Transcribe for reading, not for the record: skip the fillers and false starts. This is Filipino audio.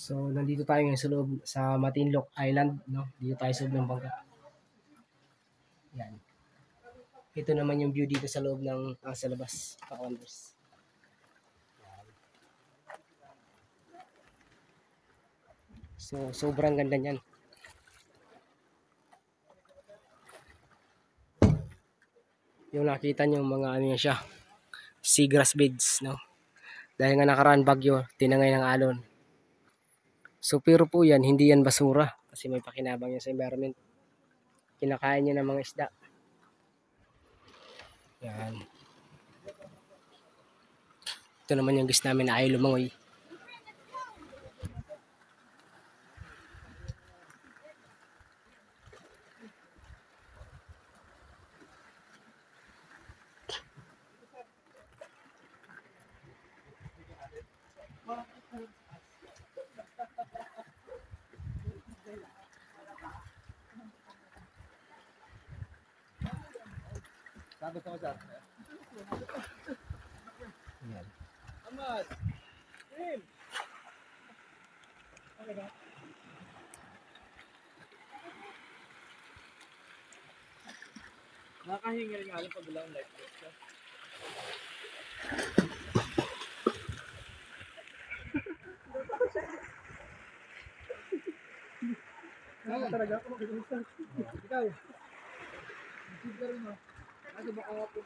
So, nandito tayo ngayon sa loob sa Matinloc Island, no? Dito tayo sa loob ng bangka. Yan. Ito naman yung view dito sa loob ng sa labas, pa-Converse. So, sobrang ganda niyan. Yung nakita niyo mga ano yan siya, seagrass beds, no? Dahil nga nakaraan bagyo, tinangay ng alon. So, pero po yan, hindi yan basura kasi may pakinabang yan sa environment. Kinakain niya ng mga isda. Yan. Ito naman yung guest namin na ayaw lumangoy. Sabi ko sa atin. Yan. Amas! Tim! Okay ba? Nakahinga rin nga lang pag walang light. Ano talaga ako makikita? Ikaw? Makikita rin mo. Ano ba ako?